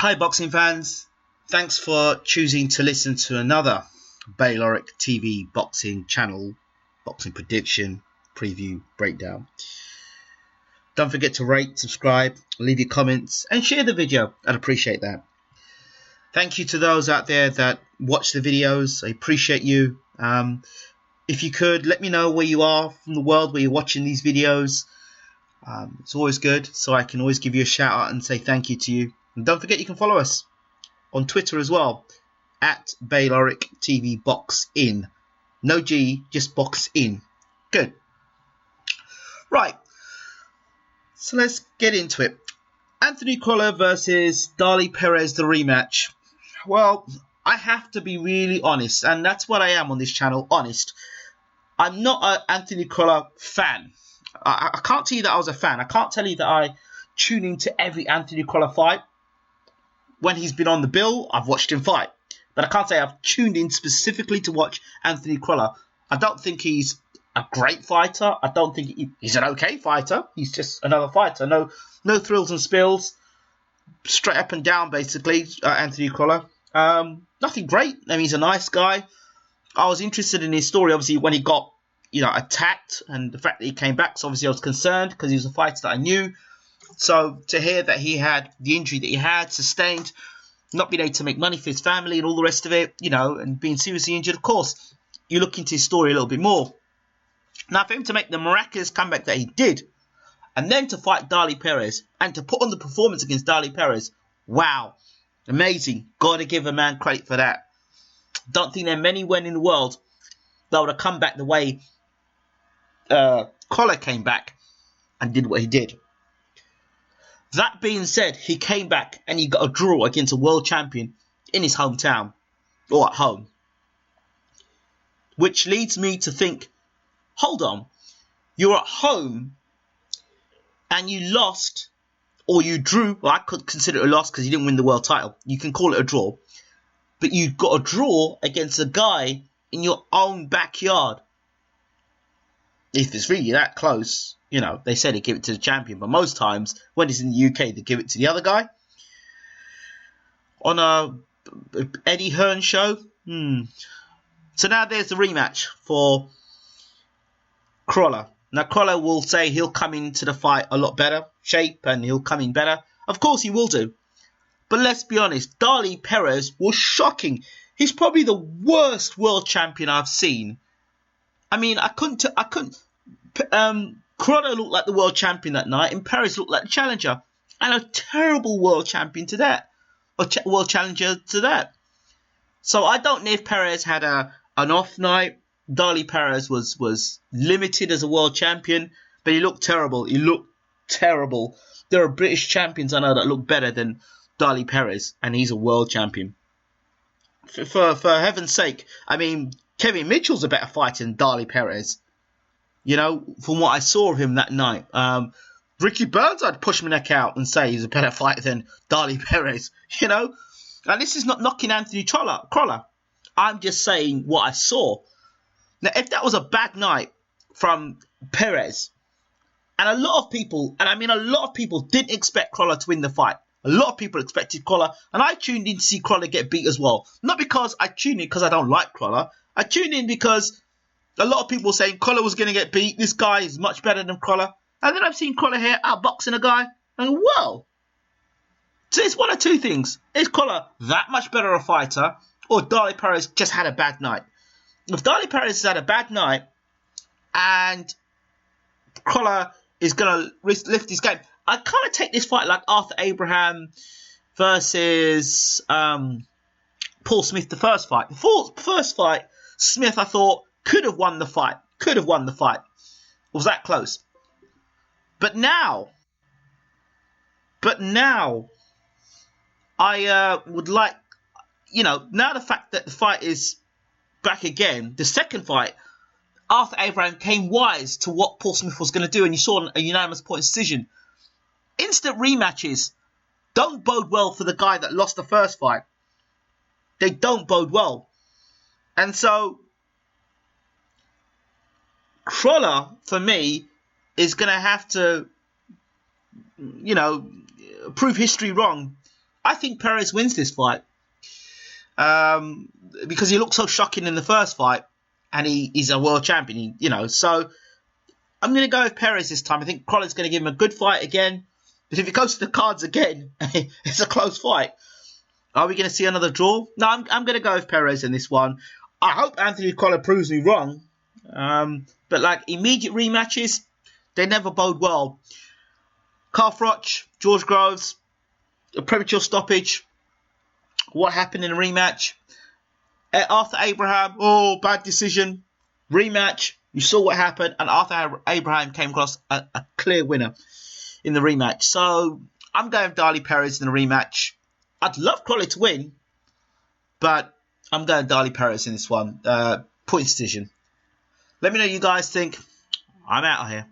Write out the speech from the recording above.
Hi boxing fans, thanks for choosing to listen to another Bayloric TV boxing channel, boxing prediction, preview, breakdown. Don't forget to rate, subscribe, leave your comments and share the video. I'd appreciate that. Thank you to those out there that watch the videos. I appreciate you. If you could, let me know where you are from the world, where you're watching these videos. It's always good, so I can always give you a shout out and say thank you to you. And don't forget you can follow us on Twitter as well, at Bayloric TV Box In. No G, just Box In. Good. Right, so let's get into it. Antony Crolla versus Darley Perez, the rematch. Well, I have to be really honest, and that's what I am on this channel, honest. I'm not an Antony Crolla fan. I can't tell you that I was a fan. I can't tell you that I tune into every Antony Crolla fight. When he's been on the bill, I've watched him fight. But I can't say I've tuned in specifically to watch Antony Crolla. I don't think he's a great fighter. I don't think he's an okay fighter. He's just another fighter. No thrills and spills. Straight up and down, basically, Antony Crolla. Nothing great. I mean, he's a nice guy. I was interested in his story, obviously, when he got, attacked. And the fact that he came back, so obviously I was concerned because he was a fighter that I knew. So to hear that he had the injury that he had sustained, not being able to make money for his family and all the rest of it, and being seriously injured, of course, you look into his story a little bit more. Now, for him to make the miraculous comeback that he did, and then to fight Darley Perez, and to put on the performance against Darley Perez, wow, amazing. Got to give a man credit for that. Don't think there are many men in the world that would have come back the way Crolla came back and did what he did. That being said, he came back and he got a draw against a world champion in his hometown, or at home. Which leads me to think, hold on, you're at home and you lost, or you drew, well, I could consider it a loss because you didn't win the world title. You can call it a draw. But you got a draw against a guy in your own backyard. If it's really that close, they say they give it to the champion, but most times when it's in the UK, they give it to the other guy. On a Eddie Hearn show. So now there's the rematch for Crolla. Now Crolla will say he'll come into the fight a lot better shape and he'll come in better. Of course he will do. But let's be honest, Darley Perez was shocking. He's probably the worst world champion I've seen. I mean, I couldn't. Crolla looked like the world champion that night, and Perez looked like the challenger, and a terrible world champion to that, or world challenger to that. So I don't know if Perez had an off night. Darley Perez was limited as a world champion, but he looked terrible. He looked terrible. There are British champions I know that look better than Darley Perez, and he's a world champion. For heaven's sake, I mean, Kevin Mitchell's a better fighter than Darley Perez. From what I saw of him that night. Ricky Burns, I'd push my neck out and say he's a better fighter than Darley Perez. And this is not knocking Antony Crolla. I'm just saying what I saw. Now, if that was a bad night from Perez, and a lot of people didn't expect Crolla to win the fight. A lot of people expected Crolla, and I tuned in to see Crolla get beat as well. Not because I tuned in because I don't like Crolla. I tuned in because a lot of people were saying Crolla was going to get beat. This guy is much better than Crolla. And then I've seen Crolla here outboxing a guy. And whoa. So it's one of two things. Is Crolla that much better a fighter? Or Darley Perez just had a bad night? If Darley Perez has had a bad night and Crolla is going to lift his game, I kind of take this fight like Arthur Abraham versus Paul Smith, the first fight. The first fight, Smith, I thought, could have won the fight. It was that close. But now, I would like, now the fact that the fight is back again, the second fight, Arthur Abraham came wise to what Paul Smith was going to do, and you saw a unanimous point decision. Instant rematches don't bode well for the guy that lost the first fight. They don't bode well. And so Crolla, for me, is going to have to, prove history wrong I think Perez wins this fight because he looked so shocking in the first fight, and he's a world champion. So I'm going to go with Perez this time. I think Crolla's going to give him a good fight again. But if it goes to the cards again, it's a close fight. Are we going to see another draw? No, I'm going to go with Perez in this one. I hope Antony Crolla proves me wrong. But like immediate rematches, they never bode well. Carl Froch, George Groves, a premature stoppage. What happened in a rematch? Arthur Abraham, bad decision. Rematch, you saw what happened. And Arthur Abraham came across a clear winner in the rematch. So I'm going with Darley Perez in the rematch. I'd love Crolla to win, but I'm going Darley Perez in this one. Point decision. Let me know what you guys think. I'm out of here.